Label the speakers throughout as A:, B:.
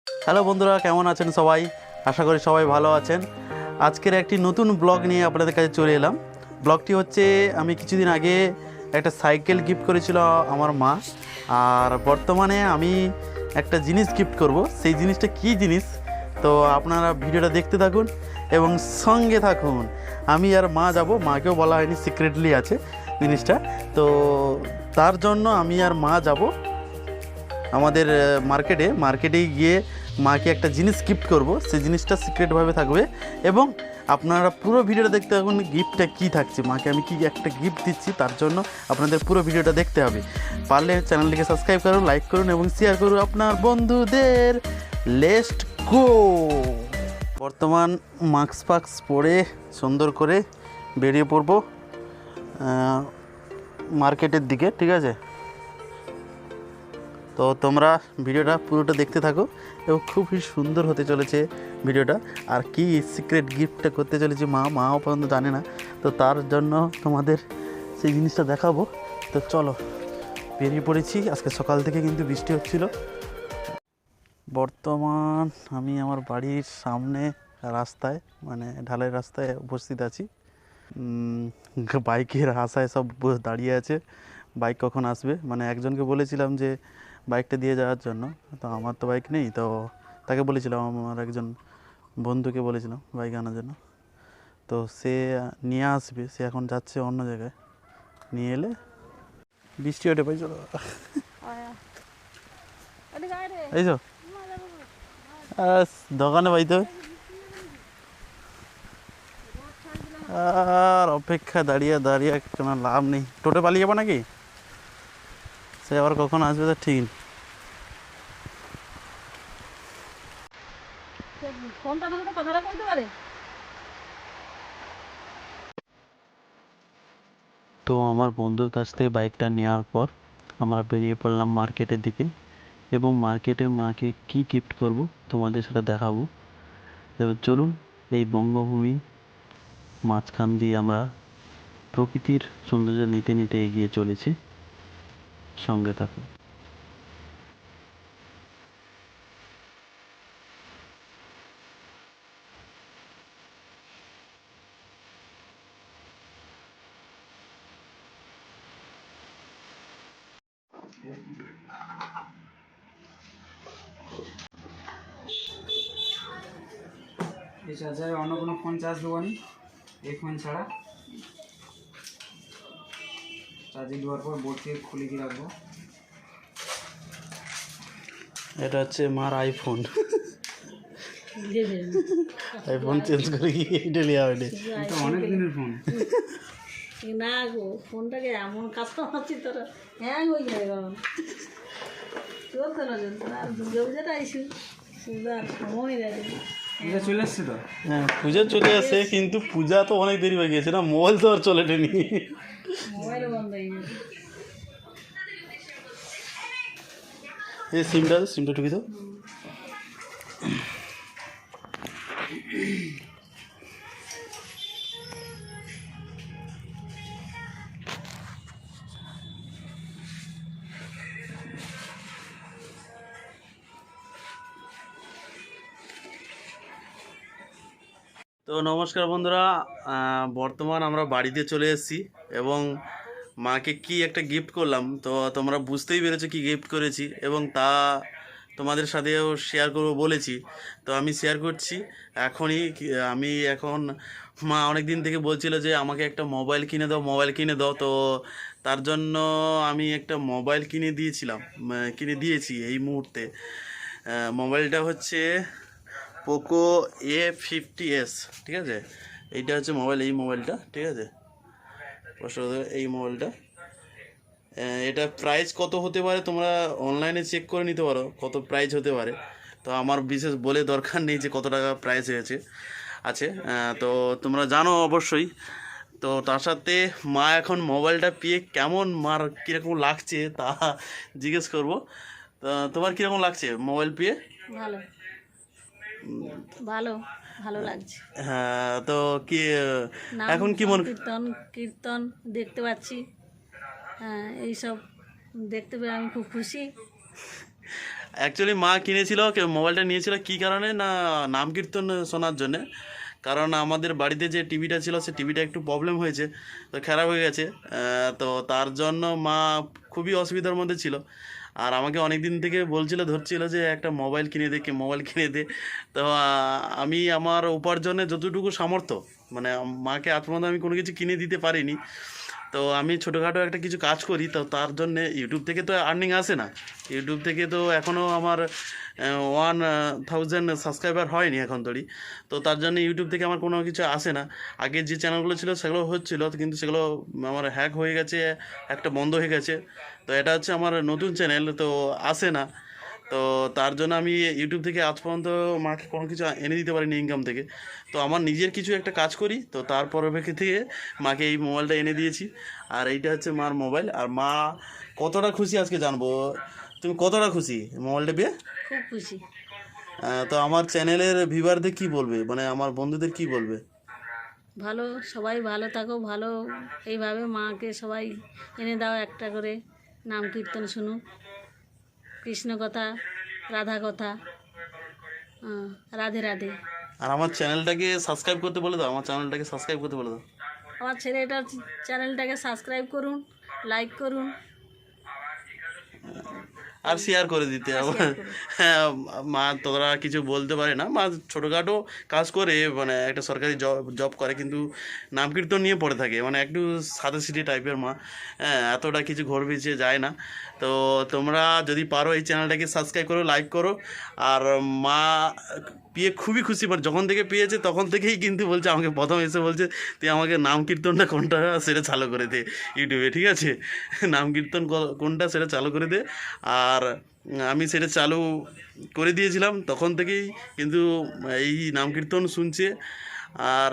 A: Hello বন্ধুরা, কেমন আছেন সবাই? আশা করি সবাই ভালো আছেন। আজকের একটি নতুন ব্লগ নিয়ে আপনাদের কাছে চলে এলাম। ব্লগটি হচ্ছে, আমি কিছুদিন আগে একটা সাইকেল গিফট করেছিল আমার মা, আর বর্তমানে আমি একটা জিনিস গিফট করব। সেই জিনিসটা কী জিনিস, তো আপনারা ভিডিওটা দেখতে থাকুন এবং সঙ্গে থাকুন। আমি আর মা যাব, মাকেও বলা হয়নি, সিক্রেটলি আছে জিনিসটা। তো তার জন্য আমি আর মা যাব আমাদের মার্কেটে গিয়ে মাকে একটা জিনিস গিফট করব। সেই জিনিসটা সিক্রেটভাবে থাকবে এবং আপনারা পুরো ভিডিওটা দেখতে থাকুন। গিফটটা কী থাকছে, মাকে আমি কি একটা গিফট দিচ্ছি, তার জন্য আপনাদের পুরো ভিডিওটা দেখতে হবে। পারলে চ্যানেলটিকে সাবস্ক্রাইব করুন, লাইক করুন এবং শেয়ার করুন আপনার বন্ধুদের। Let's go. বর্তমান মাস্ক পরে সুন্দর করে বেরিয়ে পড়ব মার্কেটের দিকে, ঠিক আছে? তো তোমরা ভিডিওটা পুরোটা দেখতে থাকো এবং খুবই সুন্দর হতে চলেছে ভিডিওটা। আর কি সিক্রেট গিফটটা করতে চলেছি মাও পর্যন্ত জানে না, তো তার জন্য তোমাদের সেই জিনিসটা দেখাবো। তো চলো, বেরিয়ে পড়েছি। আজকে সকাল থেকে কিন্তু বৃষ্টি হচ্ছিল। বর্তমান আমি আমার বাড়ির সামনে রাস্তায়, মানে ঢালাই রাস্তায় উপস্থিত আছি। বাইকের আশায় সব দাঁড়িয়ে আছে, বাইক কখন আসবে। মানে একজনকে বলেছিলাম যে বাইকটা দিয়ে যাওয়ার জন্য, তো আমার তো বাইক নেই, তো তাকে বলেছিলাম, আমার একজন বন্ধুকে বলেছিলাম বাইক আনার জন্য। তো সে নিয়ে আসবে, সে এখন যাচ্ছে অন্য জায়গায়। নিয়ে এলে বৃষ্টি ওঠে পাই, চলো এই তো দোকানে পাইতে হবে। আর অপেক্ষা দাঁড়িয়ে দাঁড়িয়ে কোনো লাভ নেই। টোটো পালিয়ে যাবো নাকি? সে আবার কখন আসবে তো ঠিক নেই। তো আমার বন্ধুর কাছ থেকে বাইকটা নেওয়ার পর আমরা বেরিয়ে পড়লাম মার্কেটের দিকে, এবং মার্কেটে মাকে কি গিফট করব তোমাদের সেটা দেখাবো। এবার চলুন, এই বঙ্গভূমি মাঝখান দিয়ে আমরা প্রকৃতির সৌন্দর্য নিতে নিতে এগিয়ে চলেছি। সঙ্গে থাকুন।
B: এই চার্জারে অন্য কোনো ফোন চার্জ দেবো নি, এই ফোন ছাড়া। চার্জে দেওয়ার পর বোর্ড থেকে খুলে দিয়ে রাখবো।
A: এটা হচ্ছে মার আইফোন। আইফোন চেঞ্জ করে গিয়ে এটা নেওয়া হয়নি।
B: এটা অনেক দিনের ফোন।
C: না গো, ফোনটাকে এমন কাজ করাচ্ছি তোরা হ্যাং হয়ে যাবে বাবা। চলতে না চলতে না, আর দুর্গা পূজাটা আইসি, আর সময় দেয়।
B: এটা চলে এসছে তো।
A: হ্যাঁ, পূজা চলে আসে, কিন্তু পূজা তো অনেক দেরি হয়ে গিয়েছে না, মোবাইল তো আর চলে নি।
C: মোবাইলও বন্ধ হয়ে গেছে।
A: এই সিমটা ঢুকি দাও। তো নমস্কার বন্ধুরা, বর্তমান আমরা বাড়িতে চলে এসেছি এবং মাকে কি একটা গিফট করলাম, তো তোমরা বুঝতেই পেরেছো কি গিফট করেছি, এবং তা তোমাদের সাথেও শেয়ার করবো বলেছি। তো আমি শেয়ার করছি এখনই। আমি এখন, মা অনেক দিন থেকে বলছিল যে আমাকে একটা মোবাইল কিনে দাও। তো তার জন্য আমি একটা মোবাইল কিনে দিয়েছি এই মুহূর্তে। মোবাইলটা হচ্ছে পোকো A50s, ঠিক আছে? এইটা হচ্ছে মোবাইল, এই মোবাইলটা, ঠিক আছে? এই মোবাইলটা, এটা প্রাইস কত হতে পারে তোমরা অনলাইনে চেক করে নিতে পারো কত প্রাইস হতে পারে। তো আমার বিশেষ বলে দরকার নেই যে কত টাকা প্রাইস আছে। তো তোমরা জানো অবশ্যই। তো তার সাথে মা এখন মোবাইলটা পেয়ে মার কীরকম লাগছে তা জিজ্ঞেস করবো। তা তোমার কীরকম লাগছে মোবাইল পেয়ে?
C: ভালো ভালো ভালো লাগছে।
A: হ্যাঁ, তো কি
C: নাম
A: এখন কি মন
C: কীর্তন কীর্তন দেখতে পাচ্ছি। হ্যাঁ, এইসব দেখতে পেয়ে আমি খুব খুশি।
A: অ্যাকচুয়ালি মা কিনেছিল মোবাইলটা নিয়েছিল কী কারণে না নাম কীর্তন শোনার জন্যে, কারণ আমাদের বাড়িতে যে টিভিটা ছিল সে টিভিটা একটু প্রবলেম হয়েছে, তো খারাপ হয়ে গেছে। তো তার জন্য মা খুবই অসুবিধার মধ্যে ছিল, আর আমাকে অনেক দিন থেকে বলছিল, ধরছিল যে একটা মোবাইল কিনে দে, মোবাইল কিনে দে। তো আমি আমার উপার্জনে যতটুকু সামর্থ্য, মানে মাকে আজ পর্যন্ত আমি কোনো কিছু কিনে দিতে পারিনি। তো আমি ছোটোখাটো একটা কিছু কাজ করি, তো তার জন্যে ইউটিউব থেকে তো আর্নিং আসে না। ইউটিউব থেকে তো এখনও আমার 1000 সাবস্ক্রাইবার হয়নি এখন তৈরি। তো তার জন্য ইউটিউব থেকে আমার কোনো কিছু আসে না। আগে যে চ্যানেলগুলো ছিল সেগুলো হচ্ছিলো, কিন্তু সেগুলো আমার হ্যাক হয়ে গেছে, একটা বন্ধ হয়ে গেছে। তো এটা হচ্ছে আমার নতুন চ্যানেল, তো আসে না। তো তার জন্য আমি ইউটিউব থেকে আজ পর্যন্ত মাকে কোনো কিছু এনে দিতে পারিনি ইনকাম থেকে। তো আমার নিজের কিছু একটা কাজ করি, তো তার পরিপ্রেক্ষিতে থেকে মাকে এই মোবাইলটা এনে দিয়েছি। আর এইটা হচ্ছে মার মোবাইল। আর মা কতটা খুশি আজকে জানবো, তুমি কতটা খুশি মোবাইলটা পেয়ে?
C: খুব খুশি।
A: তো আমার চ্যানেলের ভিউয়ারদের কি বলবে, মানে আমার বন্ধুদের কি বলবে?
C: ভালো, সবাই ভালো থাকো, ভালো এইভাবে মাকে সবাই এনে দাও একটা করে, নাম কীর্তন শুনুক, কৃষ্ণ কথা, রাধা কথা, রাধে রাধে।
A: আর আমার চ্যানেলটাকে সাবস্ক্রাইব করতে বলে দাও, আমার চ্যানেলটাকে সাবস্ক্রাইব করতে বলে দাও।
C: আমার ছেলেটার চ্যানেলটাকে সাবস্ক্রাইব করুন, লাইক করুন,
A: আর শেয়ার করে দিতে
C: আর
A: আবার।
C: share করুন।
A: হ্যাঁ, মা তোরা কিছু বলতে পারে না, মা ছোটোখাটো কাজ করে, মানে একটা সরকারি জব করে, কিন্তু নাম কীর্তন নিয়ে পড়ে থাকে, মানে একটু সাদা সিটি টাইপের মা। হ্যাঁ, এতটা কিছু ঘর পিছিয়ে যায় না। তো তোমরা যদি পারো এই চ্যানেলটাকে সাবস্ক্রাইব করো, লাইক করো। আর মা পেয়ে খুবই খুশি, মানে যখন থেকে পেয়েছে তখন থেকেই কিন্তু বলছে, আমাকে প্রথম এসে বলছে তুই আমাকে নাম কীর্তনটা কোনটা সেটা চালু করে দে ইউটিউবে, ঠিক আছে? নাম কীর্তন কোনটা সেটা চালু করে দে। আর আমি সেটা চালু করে দিয়েছিলাম, তখন থেকেই কিন্তু এই নাম কীর্তন শুনছে, আর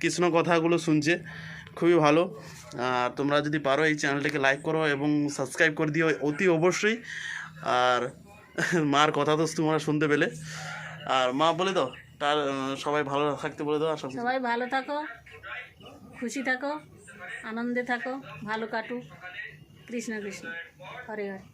A: কৃষ্ণ কথাগুলো শুনছে, খুবই ভালো। আর তোমরা যদি পারো এই চ্যানেলটাকে লাইক করো এবং সাবস্ক্রাইব করে দিও অতি অবশ্যই। আর মার কথা তো তোমরা শুনতে পেলে। আর মা বলে দাও তার সবাই ভালো থাকতে বলে দাও, আর সব
C: সবাই ভালো থাকো, খুশি থাকো, আনন্দে থাকো, ভালো কাটুক। কৃষ্ণ কৃষ্ণ, হরে হরে।